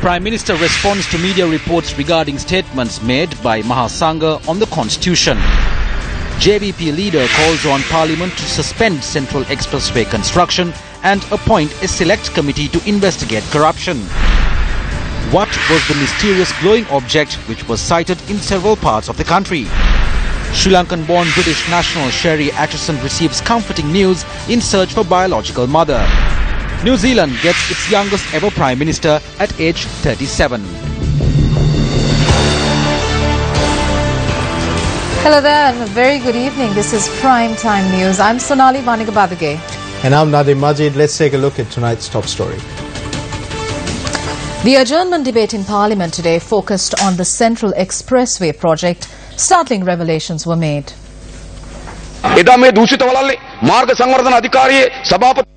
Prime Minister responds to media reports regarding statements made by Mahasangha on the Constitution. JVP leader calls on Parliament to suspend Central Expressway construction and appoint a select committee to investigate corruption. What was the mysterious glowing object which was sighted in several parts of the country? Sri Lankan-born British national Sherry Atchison receives comforting news in search for biological mother. New Zealand gets its youngest ever Prime Minister at age 37. Hello there and a very good evening. This is Prime Time News. I'm Sonali Vanigabadage. And I'm Nadim Majid. Let's take a look at tonight's top story. The adjournment debate in Parliament today focused on the Central Expressway project. Startling revelations were made.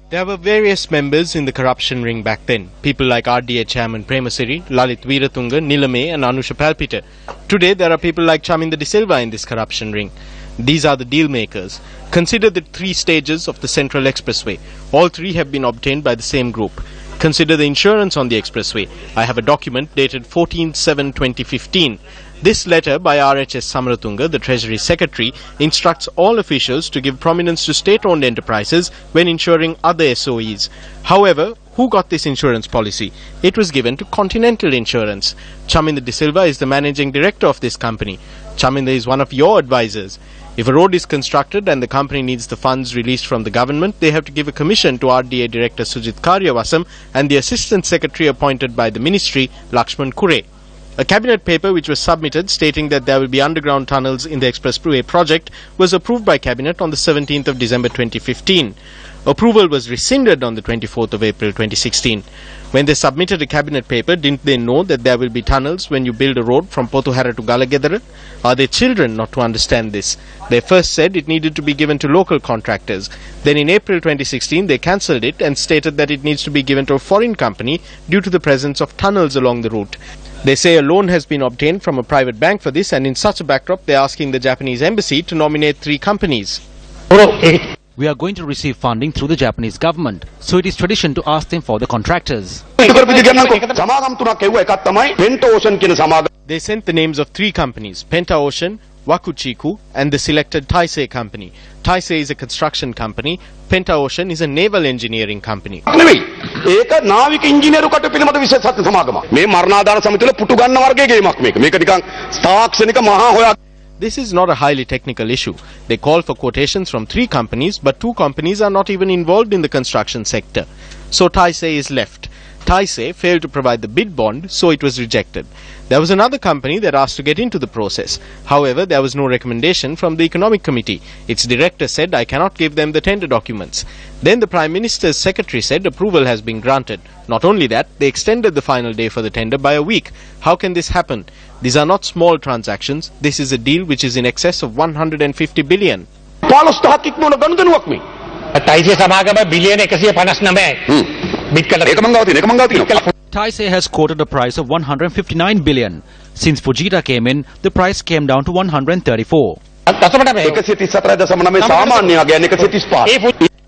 There were various members in the corruption ring back then. People like RDA Chairman Premasiri, Lalit Veeratunga, Nilame and Anusha Palpita. Today there are people like Chaminda De Silva in this corruption ring. These are the deal makers. Consider the 3 stages of the Central Expressway. All 3 have been obtained by the same group. Consider the insurance on the expressway. I have a document dated 14/7/2015. This letter by RHS Samaratunga, the Treasury Secretary, instructs all officials to give prominence to state-owned enterprises when insuring other SOEs. However, who got this insurance policy? It was given to Continental Insurance. Chaminda De Silva is the managing director of this company. Chaminda is one of your advisors. If a road is constructed and the company needs the funds released from the government, they have to give a commission to RDA Director Sujit Karyavasam and the Assistant Secretary appointed by the Ministry, Lakshman Kure. A cabinet paper which was submitted stating that there will be underground tunnels in the expressway project was approved by cabinet on the 17th of December 2015. Approval was rescinded on the 24th of April 2016. When they submitted a cabinet paper, didn't they know that there will be tunnels when you build a road from Potuhara to Galagedara? Are they children not to understand this? They first said it needed to be given to local contractors. Then in April 2016, they cancelled it and stated that it needs to be given to a foreign company due to the presence of tunnels along the route. They say a loan has been obtained from a private bank for this, and in such a backdrop, they are asking the Japanese embassy to nominate 3 companies. We are going to receive funding through the Japanese government, so it is tradition to ask them for the contractors. They sent the names of 3 companies, Penta Ocean, Wakuchiku and the selected Taisei company. Taisei is a construction company, Penta Ocean is a naval engineering company. This is not a highly technical issue. They call for quotations from 3 companies, but 2 companies are not even involved in the construction sector. So Taisei is left. Taisei failed to provide the bid bond, so it was rejected. There was another company that asked to get into the process. However, there was no recommendation from the Economic Committee. Its director said, I cannot give them the tender documents. Then the Prime Minister's secretary said approval has been granted. Not only that, they extended the final day for the tender by a week. How can this happen? These are not small transactions. This is a deal which is in excess of 150 billion. Taisei has quoted a price of 159 billion. Since Fujita came in, the price came down to 134.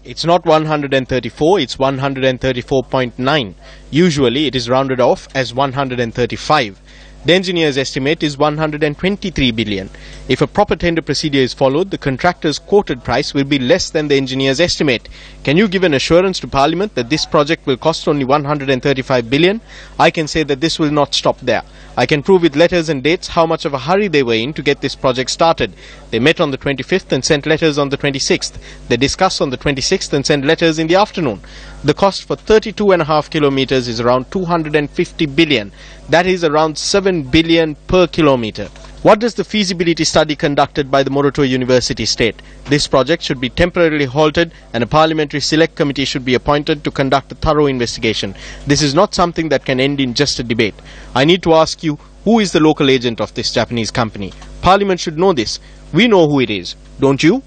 It's not 134, it's 134.9. Usually it is rounded off as 135. The engineer's estimate is 123 billion. If a proper tender procedure is followed, the contractor's quoted price will be less than the engineer's estimate. Can you give an assurance to Parliament that this project will cost only 135 billion? I can say that this will not stop there. I can prove with letters and dates how much of a hurry they were in to get this project started. They met on the 25th and sent letters on the 26th. They discussed on the 26th and sent letters in the afternoon. The cost for 32.5 kilometers is around 250 billion. That is around 7 billion per kilometer. What does the feasibility study conducted by the Moroto University state? This project should be temporarily halted and a parliamentary select committee should be appointed to conduct a thorough investigation. This is not something that can end in just a debate. I need to ask you, who is the local agent of this Japanese company? Parliament should know this. We know who it is, don't you?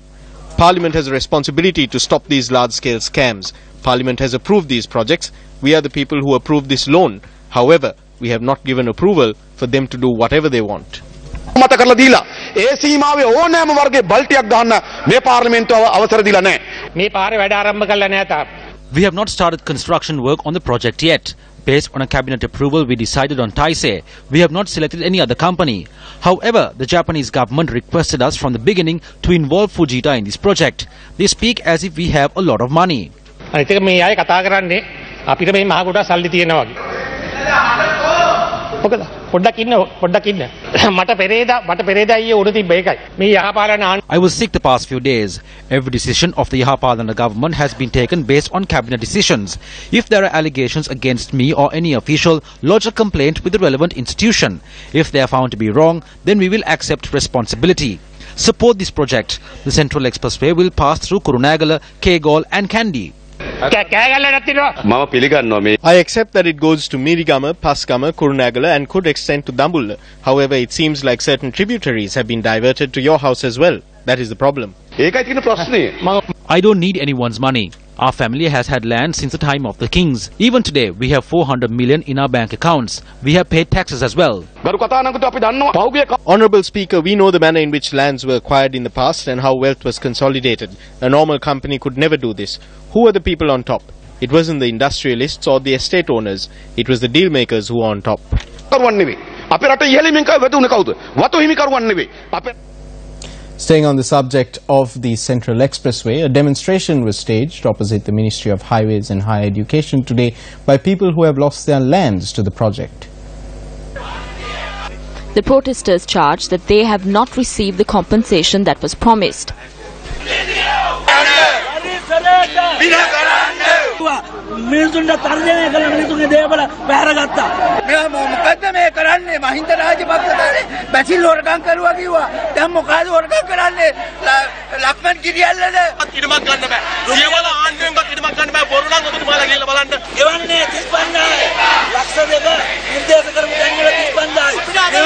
Parliament has a responsibility to stop these large-scale scams. Parliament has approved these projects. We are the people who approved this loan. However, we have not given approval for them to do whatever they want. මත කරලා දීලා ඒ සීමාවේ ඕනෑම වර්ගයේ බල්ටියක් ගන්න මේ පාර්ලිමේන්තුව අවසර දීලා නැහැ. මේ පාරේ වැඩ ආරම්භ කළා නෑ තාම. We have not started construction work on the project yet. Based on a cabinet approval, we decided on Taisei. We have not selected any other company. However, the Japanese government requested us from the beginning to involve Fujita in this project. They speak as if we have a lot of money. I was sick the past few days. Every decision of the Yahapalana government has been taken based on cabinet decisions. If there are allegations against me or any official, lodge a complaint with the relevant institution. If they are found to be wrong, then we will accept responsibility. Support this project. The Central Expressway will pass through Kurunagala, Kegol and Kandy. I accept that it goes to Mirigama, Paskama, Kurunagala and could extend to Dambulla. However, it seems like certain tributaries have been diverted to your house as well. That is the problem. I don't need anyone's money. Our family has had land since the time of the kings. Even today, we have 400 million in our bank accounts. We have paid taxes as well. Honourable Speaker, we know the manner in which lands were acquired in the past and how wealth was consolidated. A normal company could never do this. Who were the people on top? It wasn't the industrialists or the estate owners. It was the deal makers who were on top. Staying on the subject of the Central Expressway, a demonstration was staged opposite the Ministry of Highways and Higher Education today by people who have lost their lands to the project. The protesters charged that they have not received the compensation that was promised.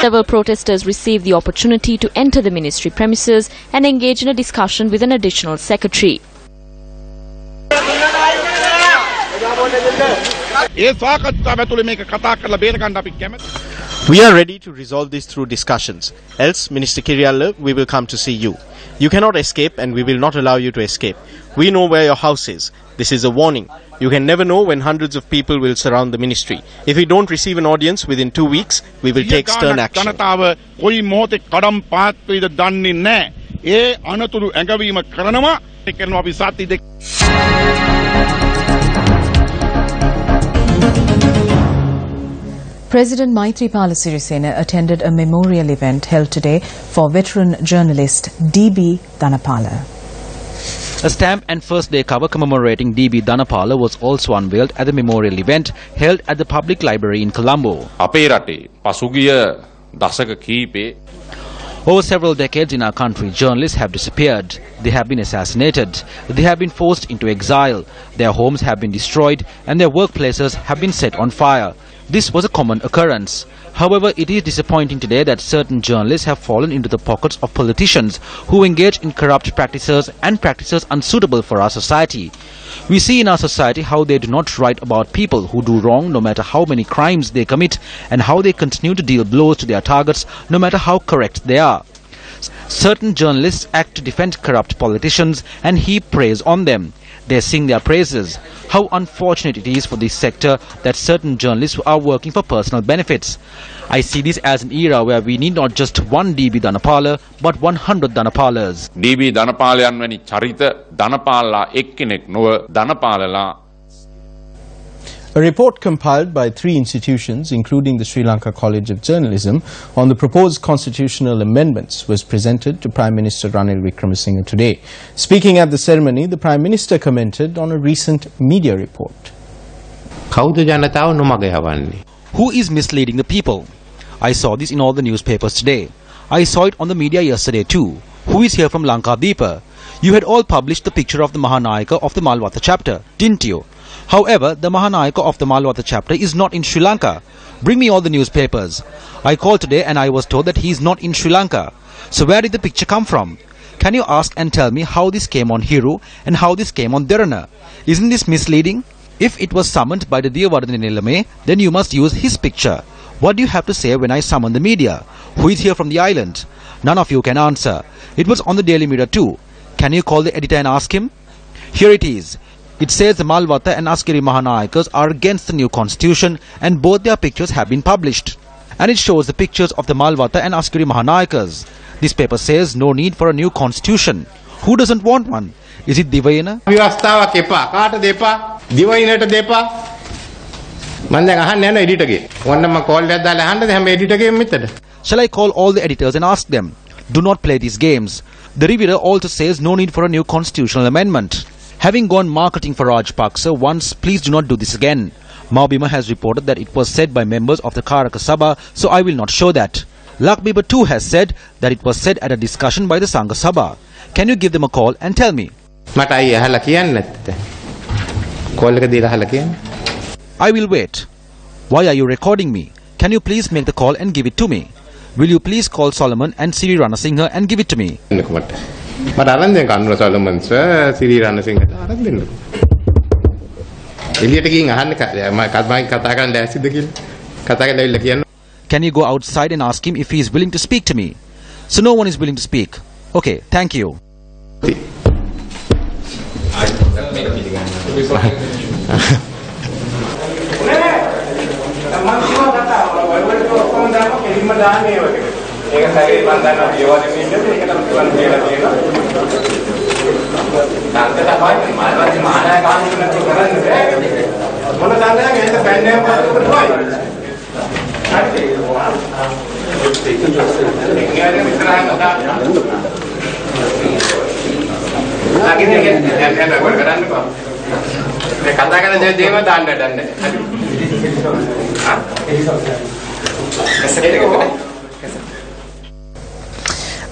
Several protesters received the opportunity to enter the ministry premises and engage in a discussion with an additional secretary. We are ready to resolve this through discussions. Else, Minister Kirialla, we will come to see you. You cannot escape and we will not allow you to escape. We know where your house is. This is a warning. You can never know when hundreds of people will surround the ministry. If we don't receive an audience within 2 weeks, we will take stern action. President Maithripala Sirisena attended a memorial event held today for veteran journalist D.B. Dhanapala. A stamp and first day cover commemorating D.B. Dhanapala was also unveiled at the memorial event held at the public library in Colombo. Over several decades in our country, journalists have disappeared. They have been assassinated. They have been forced into exile. Their homes have been destroyed and their workplaces have been set on fire. This was a common occurrence. However, it is disappointing today that certain journalists have fallen into the pockets of politicians who engage in corrupt practices and practices unsuitable for our society. We see in our society how they do not write about people who do wrong no matter how many crimes they commit and how they continue to deal blows to their targets no matter how correct they are. Certain journalists act to defend corrupt politicians and heap praise on them. They sing their praises. How unfortunate it is for this sector that certain journalists are working for personal benefits. I see this as an era where we need not just one D.B. Dhanapala, but 100 Dhanapalas. D.B. Dhanapalayan වැනි චරිත ධනපාලලා එක්කෙනෙක් නොව ධනපාලලා. A report compiled by 3 institutions, including the Sri Lanka College of Journalism, on the proposed constitutional amendments was presented to Prime Minister Ranil Wickremesinghe today. Speaking at the ceremony, the Prime Minister commented on a recent media report. Who is misleading the people? I saw this in all the newspapers today. I saw it on the media yesterday too. Who is here from Lanka Deepa? You had all published the picture of the Mahanayaka of the Malwatha chapter, didn't you? However, the Mahanayaka of the Malwatha chapter is not in Sri Lanka. Bring me all the newspapers. I called today and I was told that he is not in Sri Lanka. So where did the picture come from? Can you ask and tell me how this came on Hiru and how this came on Derana? Isn't this misleading? If it was summoned by the Diyavardhana Nilame, then you must use his picture. What do you have to say when I summon the media? Who is here from the island? None of you can answer. It was on the Daily Mirror too. Can you call the editor and ask him? Here it is. It says the Malwata and Askari Mahanayakas are against the new constitution and both their pictures have been published. And it shows the pictures of the Malwata and Askari Mahanayakas. This paper says no need for a new constitution. Who doesn't want one? Is it Divayana? ව්‍යවස්ථාවක් එපා. කාටද එපා? දිවයිනට දෙපා. මම දැන් අහන්න යන editor ගේ. ඕන්න මම කෝල් එකක් දාලා අහන්නද හැම එඩිටර් ගෙම මෙතන. Shall I call all the editors and ask them? Do not play these games. The reviewer also says no need for a new constitutional amendment. Having gone marketing for Rajpaksa once, please do not do this again. Maubima has reported that it was said by members of the Karaka Sabha, so I will not show that. Lakbiba too has said that it was said at a discussion by the Sangha Sabha. Can you give them a call and tell me? මට අයිය අහලා කියන්න නැත්තේ. Call එක දීලා අහලා කියන්න. I will wait. Why are you recording me? Can you please make the call and give it to me? Will you please call Solomon and Siri Ranasinghe and give it to me? මට අරන් දෙන්න කන්නුර Solomon sir සිරි රණසිංහට අරන් දෙන්නකෝ. එළියට ගිහින් අහන්න මම කතා කරන්න ලෑස්තිද කියලා. කතා කරලා ඉල්ල කියන්න. Can you go outside and ask him if he is willing to speak to me? So no one is willing to speak. Okay, thank you.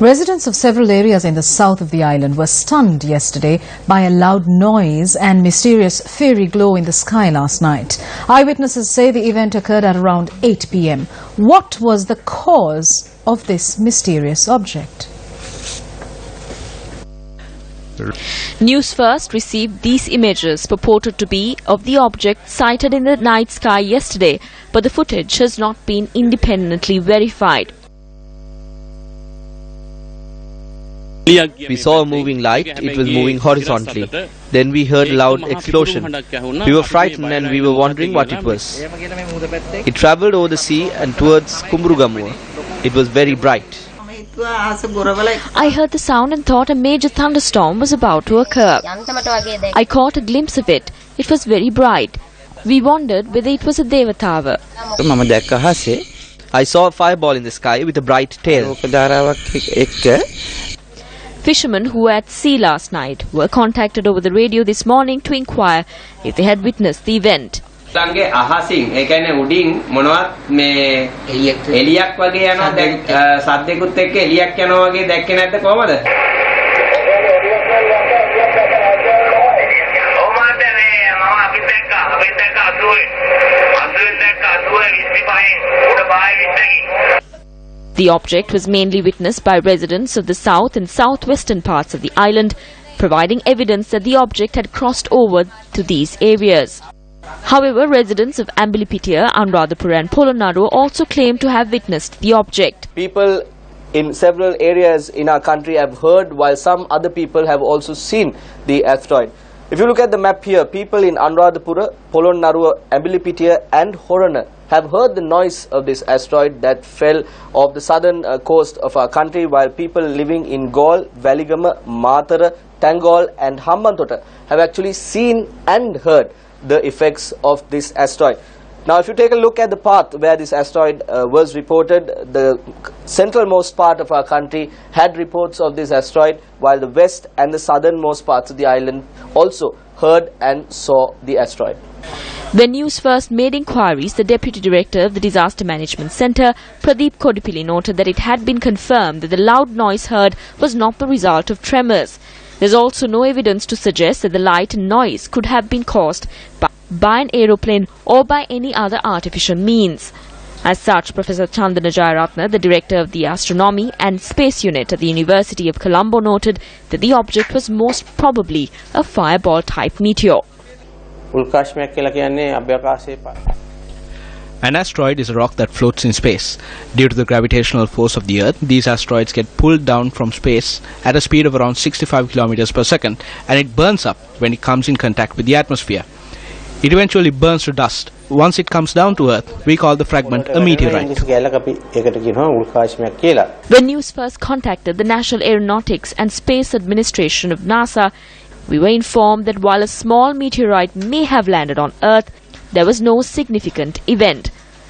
Residents of several areas in the south of the island were stunned yesterday by a loud noise and mysterious fairy glow in the sky last night. Eyewitnesses say the event occurred at around 8 p.m. What was the cause of this mysterious object? Newsfirst received these images purported to be of the object sighted in the night sky yesterday, but the footage has not been independently verified. We saw a moving light. It was moving horizontally. Then we heard a loud explosion. We were frightened and we were wondering what it was. It travelled over the sea and towards Kumburugamua. It was very bright. I heard the sound and thought a major thunderstorm was about to occur. I caught a glimpse of it. It was very bright. We wondered whether it was a Devatava. I saw a fireball in the sky with a bright tail. Fishermen who were at sea last night were contacted over the radio this morning to inquire if they had witnessed the event. ලංගේ අහසින් ඒ කියන්නේ උඩින් මොනවත් මේ එලියක් වගේ යනවා සද්දෙකුත් එක්ක එලියක් යනවා වගේ දැක්කේ නැද්ද කොහමද? The object was mainly witnessed by residents of the south and southwestern parts of the island, providing evidence that the object had crossed over to these areas. However, residents of Ambilipitia, Anuradhapura and Polonnaruwa also claim to have witnessed the object. People in several areas in our country have heard, while some other people have also seen the asteroid. If you look at the map here, people in Anuradhapura, Polonnaruwa, Ambilipitia and Horana have heard the noise of this asteroid that fell off the southern coast of our country, while people living in Gaul, Valigama, Matara, Tangol and Hambantota have actually seen and heard the effects of this asteroid. Now, if you take a look at the path where this asteroid was reported, the centralmost part of our country had reports of this asteroid, while the west and the southernmost parts of the island also heard and saw the asteroid. When Newsfirst made inquiries, the Deputy Director of the Disaster Management Centre, Pradeep Kodipilli, noted that it had been confirmed that the loud noise heard was not the result of tremors. There is also no evidence to suggest that the light and noise could have been caused by an aeroplane or by any other artificial means. As such, Professor Chandana Jayaratna, the Director of the Astronomy and Space Unit at the University of Colombo, noted that the object was most probably a fireball-type meteor. An asteroid is a rock that floats in space. Due to the gravitational force of the Earth, these asteroids get pulled down from space at a speed of around 65 kilometers per second, and it burns up when it comes in contact with the atmosphere. It eventually burns to dust. Once it comes down to Earth, we call the fragment a meteorite. When News First contacted the National Aeronautics and Space Administration of NASA, we were informed that while a small meteorite may have landed on Earth, there was no significant event.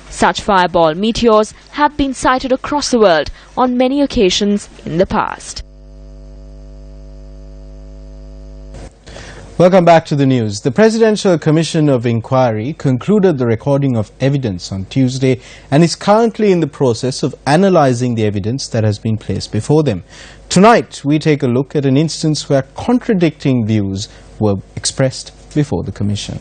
Such fireball meteors have been sighted across the world on many occasions in the past. Welcome back to the news. The Presidential Commission of Inquiry concluded the recording of evidence on Tuesday and is currently in the process of analysing the evidence that has been placed before them. Tonight, we take a look at an instance where contradicting views were expressed before the Commission.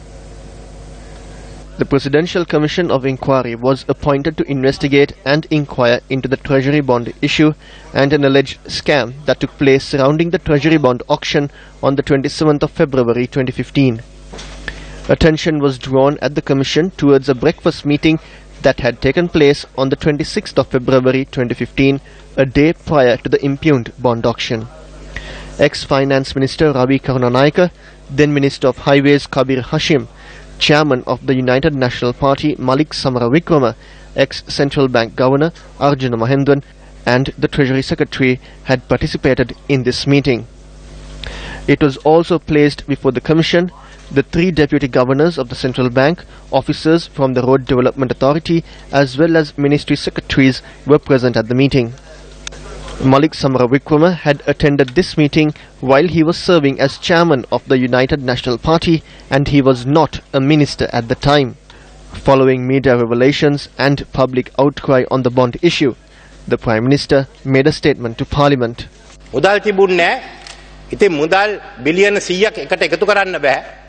The Presidential Commission of Inquiry was appointed to investigate and inquire into the Treasury bond issue and an alleged scam that took place surrounding the Treasury bond auction on the 27th of February 2015. Attention was drawn at the Commission towards a breakfast meeting that had taken place on the 26th of February 2015, a day prior to the impugned bond auction. Ex-Finance Minister Ravi Karunanayake, then Minister of Highways Kabir Hashim, Chairman of the United National Party Malik Samaravikrama, ex-Central Bank Governor Arjuna Mahendran and the Treasury Secretary had participated in this meeting. It was also placed before the Commission. The three Deputy Governors of the Central Bank, officers from the Road Development Authority as well as Ministry Secretaries were present at the meeting. Malik Samaravikrama had attended this meeting while he was serving as chairman of the United National Party, and he was not a minister at the time. Following media revelations and public outcry on the bond issue, the Prime Minister made a statement to Parliament. මුදල් තිබුණේ නැහැ. ඉතින් මුදල් බිලියන 100ක් එකට එකතු කරන්න බෑ.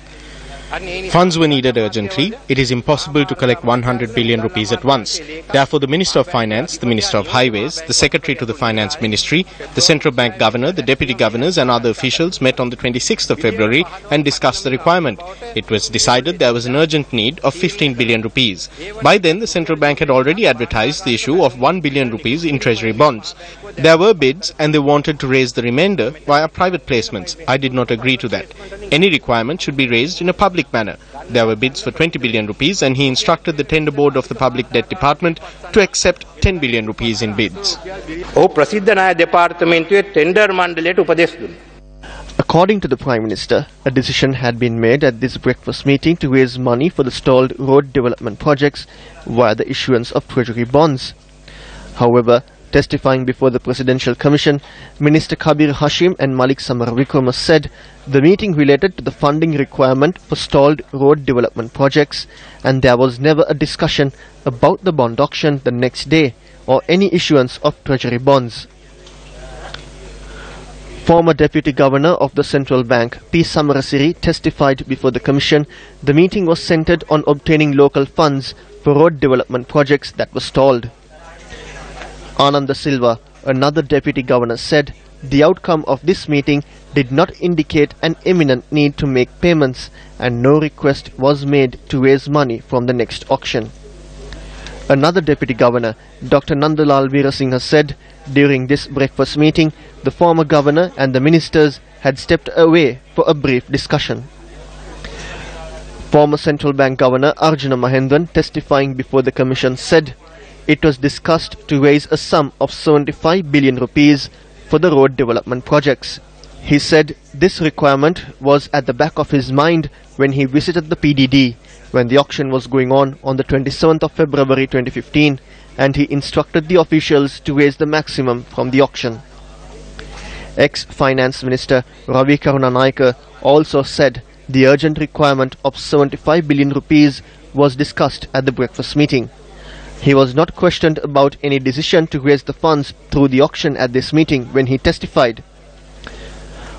Funds were needed urgently. It is impossible to collect 100 billion rupees at once. Therefore, the Minister of Finance, the Minister of Highways, the Secretary to the Finance Ministry, the Central Bank Governor, the Deputy Governors and other officials met on the 26th of February and discussed the requirement. It was decided there was an urgent need of 15 billion rupees. By then, the Central Bank had already advertised the issue of 1 billion rupees in Treasury bonds. There were bids and they wanted to raise the remainder via private placements. I did not agree to that. Any requirement should be raised in a public manner. There were bids for 20 billion rupees and he instructed the tender board of the Public Debt Department to accept 10 billion rupees in bids. According to the Prime Minister, a decision had been made at this breakfast meeting to raise money for the stalled road development projects via the issuance of Treasury bonds. However, testifying before the Presidential Commission, Minister Kabir Hashim and Malik Samaravikrama said the meeting related to the funding requirement for stalled road development projects and there was never a discussion about the bond auction the next day or any issuance of Treasury bonds. Former Deputy Governor of the Central Bank, P. Samarasiri, testified before the Commission the meeting was centered on obtaining local funds for road development projects that were stalled. Ananda Silva, another Deputy Governor, said the outcome of this meeting did not indicate an imminent need to make payments and no request was made to raise money from the next auction. Another Deputy Governor, Dr. Nandalal Veerasinghe, said during this breakfast meeting the former Governor and the ministers had stepped away for a brief discussion. Former Central Bank Governor Arjuna Mahendran, testifying before the Commission, said it was discussed to raise a sum of 75 billion rupees for the road development projects. He said this requirement was at the back of his mind when he visited the PDD when the auction was going on the 27th of February 2015 and he instructed the officials to raise the maximum from the auction. Ex-Finance Minister Ravi Karunanayake also said the urgent requirement of 75 billion rupees was discussed at the breakfast meeting. He was not questioned about any decision to raise the funds through the auction at this meeting when he testified.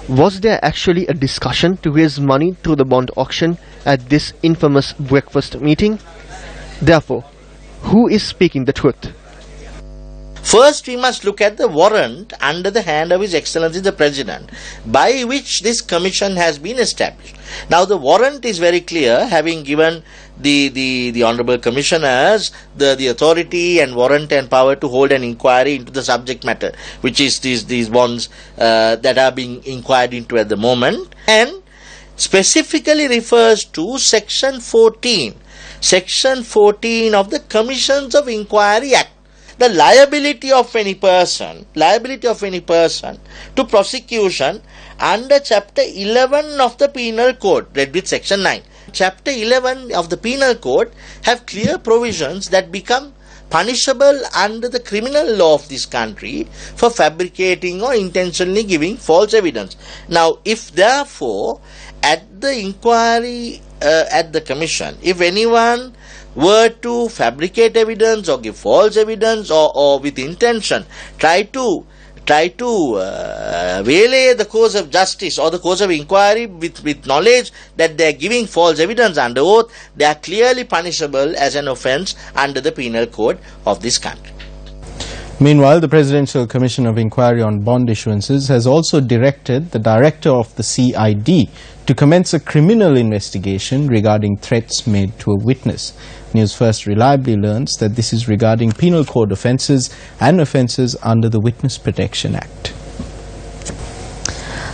Was there actually a discussion to raise money through the bond auction at this infamous breakfast meeting? Therefore, who is speaking the truth? First, we must look at the warrant under the hand of His Excellency the President, by which this commission has been established. Now, the warrant is very clear, having given the Honourable Commissioners the authority and warrant and power to hold an inquiry into the subject matter, which is these bonds that are being inquired into at the moment, and specifically refers to Section 14 of the Commissions of Inquiry Act. The liability of any person to prosecution under Chapter 11 of the Penal Code, read with Section 9. Chapter 11 of the Penal Code have clear provisions that become punishable under the criminal law of this country for fabricating or intentionally giving false evidence. Now, if therefore at the inquiry at the commission, if anyone were to fabricate evidence or give false evidence or with intention try to waylay the course of justice or the course of inquiry with knowledge that they are giving false evidence under oath, they are clearly punishable as an offence under the penal code of this country. Meanwhile, the Presidential Commission of Inquiry on Bond Issuances has also directed the Director of the CID to commence a criminal investigation regarding threats made to a witness. Newsfirst reliably learns that this is regarding penal code offences and offences under the Witness Protection Act.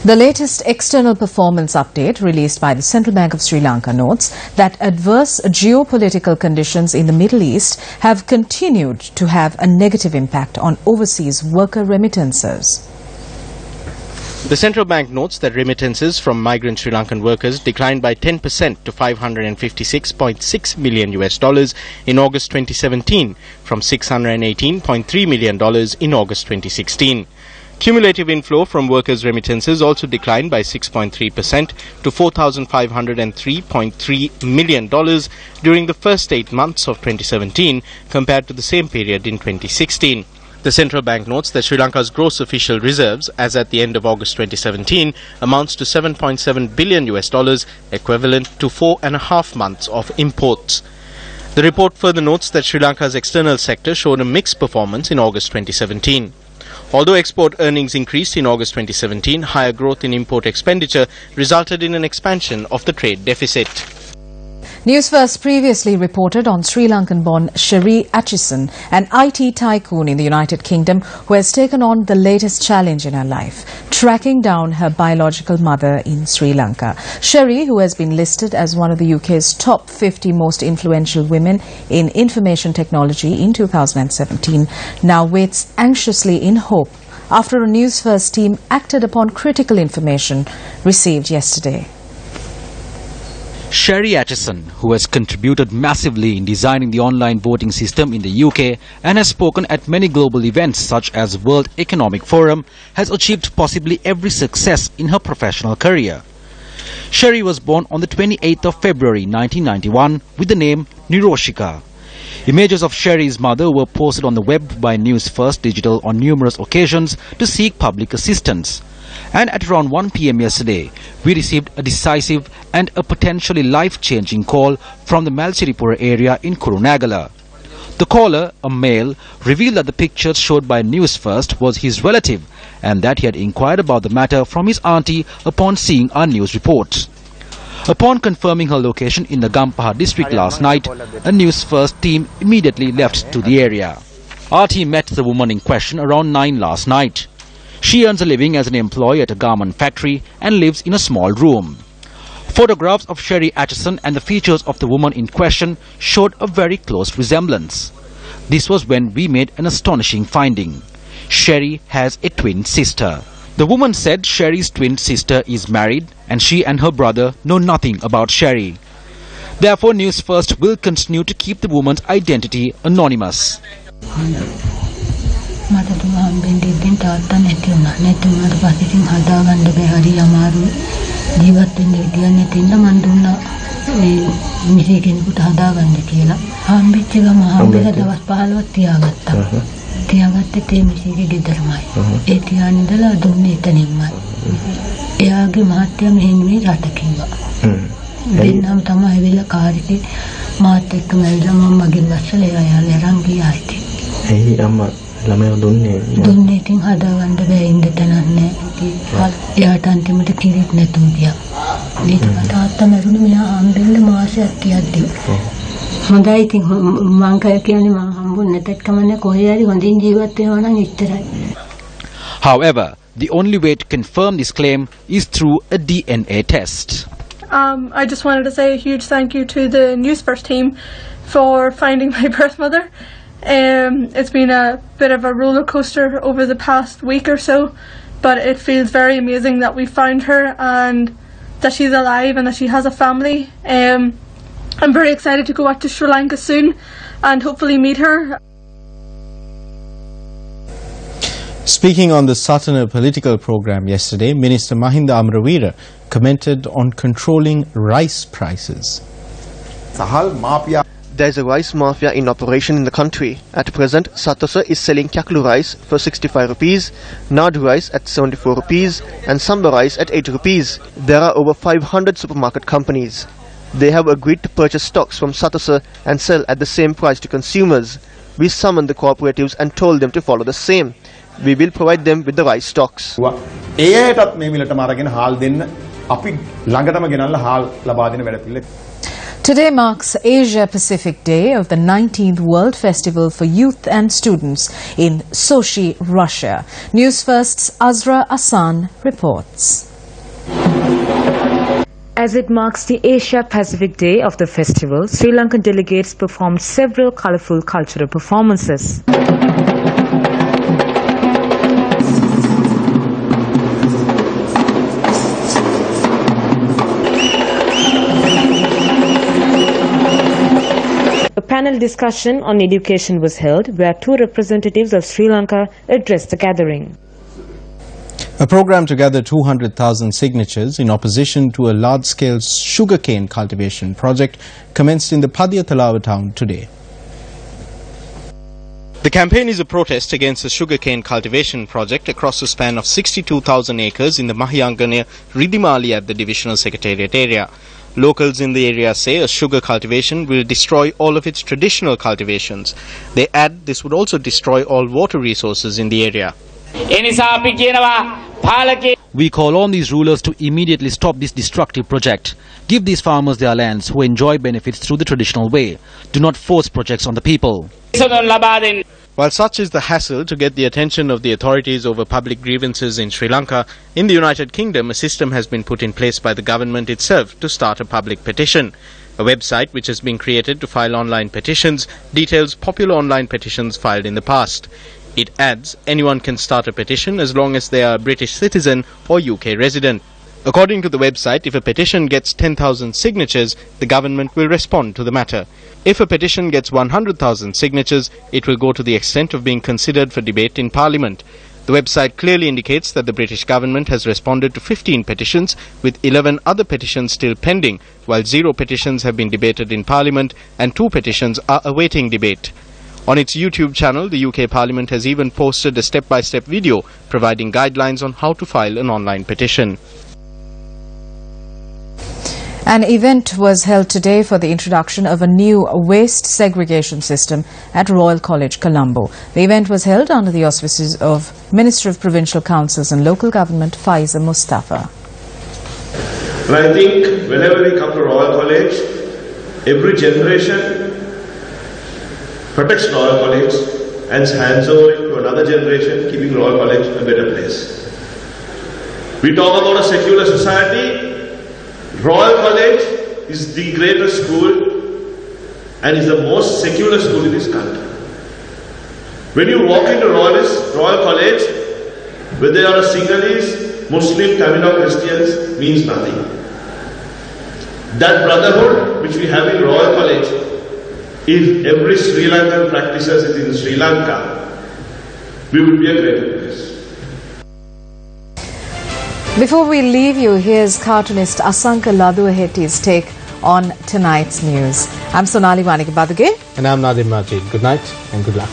The latest external performance update released by the Central Bank of Sri Lanka notes that adverse geopolitical conditions in the Middle East have continued to have a negative impact on overseas worker remittances. The central bank notes that remittances from migrant Sri Lankan workers declined by 10% to $556.6 million in August 2017 from $618.3 million in August 2016. Cumulative inflow from workers' remittances also declined by 6.3% to $4,503.3 million during the first 8 months of 2017 compared to the same period in 2016. The central bank notes that Sri Lanka's gross official reserves as at the end of August 2017 amounts to $7.7 billion, equivalent to 4.5 months of imports. The report further notes that Sri Lanka's external sector showed a mixed performance in August 2017. Although export earnings increased in August 2017, higher growth in import expenditure resulted in an expansion of the trade deficit. Newsfirst previously reported on Sri Lankan-born Sherry Atchison, an IT tycoon in the United Kingdom who has taken on the latest challenge in her life, tracking down her biological mother in Sri Lanka. Sherry, who has been listed as one of the UK's top 50 most influential women in information technology in 2017, now waits anxiously in hope after a Newsfirst team acted upon critical information received yesterday. Sherry Atchison, who has contributed massively in designing the online voting system in the UK and has spoken at many global events such as World Economic Forum, has achieved possibly every success in her professional career. Sherry was born on the 28th of February 1991 with the name Niroshika. Images of Sherry's mother were posted on the web by Newsfirst Digital on numerous occasions to seek public assistance. And at around 1 p.m. yesterday, we received a decisive and a potentially life-changing call from the Malchiripura area in Kurunagala. The caller, a male, revealed that the pictures showed by Newsfirst was his relative and that he had inquired about the matter from his auntie upon seeing our news reports. Upon confirming her location in the Gampaha district last night, a Newsfirst team immediately left to the area. Our team met the woman in question around 9 last night. She earns a living as an employee at a garment factory and lives in a small room. Photographs of Sherry Atchison and the features of the woman in question showed a very close resemblance. This was when we made an astonishing finding. Sherry has a twin sister. The woman said Sherry's twin sister is married and she and her brother know nothing about Sherry. Therefore, Newsfirst will continue to keep the woman's identity anonymous. මට දුව හම්බෙන්න තාත්තා නැති වුණා. නැති වුණාට පස්සේ ඉතින් හදාගන්න බැ හරි අමාරුයි. ජීවත් වෙන්න විදියක් නැතිනම් මන් දුන්නා මේ මිසි කෙනෙකුට හදාගන්න කියලා. හම්බෙච්ච ගම හම්බෙලා දවස් 15ක් තියාගත්තා. තියාගත්තේ තේ මිසිගේ ගෙදරමයි. ඒ තියාන ඉඳලා දුන්නේ එතනින්මයි. එයාගේ මහත්තයා මෙහෙන්නේ රට කිව්වා. දෙන්නම තමයි ඇවිල්ලා කාර්යයේ මාත් එක්කම ඇවිල්ලා මම මගේ බස්සලා එයා අරන් ගියා ඉතින්. එයි අම්මා දුන්නේ ඉතින් හදාගන්න බෑ ඉන්න තැනක් නෑ. එයාට අන්තිමට කිරිත් නැතුව ගියා. ඊට තාත්තා මරුණේ මෙයා හම්බෙන්න මාසයක් තියද්දි. හොඳයි ඉතින් මං කියන්නේ මං හම්බුනේ නැතත් කමන්නේ කොහේ හරි හොඳින් ජීවත් වෙනවා නම් එච්චරයි. However, the only way to confirm this claim is through a DNA test. I just wanted to say a huge thank you to the Newsfirst team for finding my birth mother. It's been a bit of a roller coaster over the past week or so, but it feels very amazing that we found her and that she's alive and that she has a family. I'm very excited to go out to Sri Lanka soon and hopefully meet her. Speaking on the Satana political program yesterday, Minister Mahinda Amravira commented on controlling rice prices. There is a rice mafia in operation in the country. At present, Satosa is selling Kyaklu rice for 65 rupees, Nadu rice at 74 rupees and Samba rice at 8 rupees. There are over 500 supermarket companies. They have agreed to purchase stocks from Satosa and sell at the same price to consumers. We summoned the cooperatives and told them to follow the same. We will provide them with the rice stocks. Today marks Asia Pacific Day of the 19th World Festival for Youth and Students in Sochi, Russia. Newsfirst's Azra Asan reports. As it marks the Asia Pacific Day of the festival, Sri Lankan delegates performed several colourful cultural performances. A panel discussion on education was held, where two representatives of Sri Lanka addressed the gathering. A program to gather 200,000 signatures in opposition to a large-scale sugarcane cultivation project commenced in the Padya Talawa town today. The campaign is a protest against the sugarcane cultivation project across a span of 62,000 acres in the Mahayangana Ridimali at the divisional secretariat area. Locals in the area say a sugar cultivation will destroy all of its traditional cultivations. They add this would also destroy all water resources in the area. We call on these rulers to immediately stop this destructive project. Give these farmers their lands who enjoy benefits through the traditional way. Do not force projects on the people. While such is the hassle to get the attention of the authorities over public grievances in Sri Lanka, in the United Kingdom a system has been put in place by the government itself to start a public petition. A website which has been created to file online petitions details popular online petitions filed in the past. It adds anyone can start a petition as long as they are a British citizen or UK resident. According to the website, if a petition gets 10,000 signatures, the government will respond to the matter. If a petition gets 100,000 signatures, it will go to the extent of being considered for debate in Parliament. The website clearly indicates that the British government has responded to 15 petitions, with 11 other petitions still pending, while 0 petitions have been debated in Parliament and 2 petitions are awaiting debate. On its YouTube channel, the UK Parliament has even posted a step-by-step video providing guidelines on how to file an online petition. An event was held today for the introduction of a new waste segregation system at Royal College, Colombo. The event was held under the auspices of Minister of Provincial Councils and Local Government, Faiza Mustafa. And I think whenever we come to Royal College, every generation protects Royal College and hands over it to another generation, keeping Royal College a better place. We talk about a secular society. Royal College is the greatest school and is the most secular school in this country. When you walk into Royal College, whether they are Sinhalese, Muslim, Tamil or Christians, means nothing. That brotherhood which we have in Royal College, if every Sri Lankan practices it in Sri Lanka, we would be a greater place. Before we leave you, here's cartoonist Asanka Laduahetti's take on tonight's news. I'm Sonali Wanik-Baduge. And I'm Nadim Majid. Good night and good luck.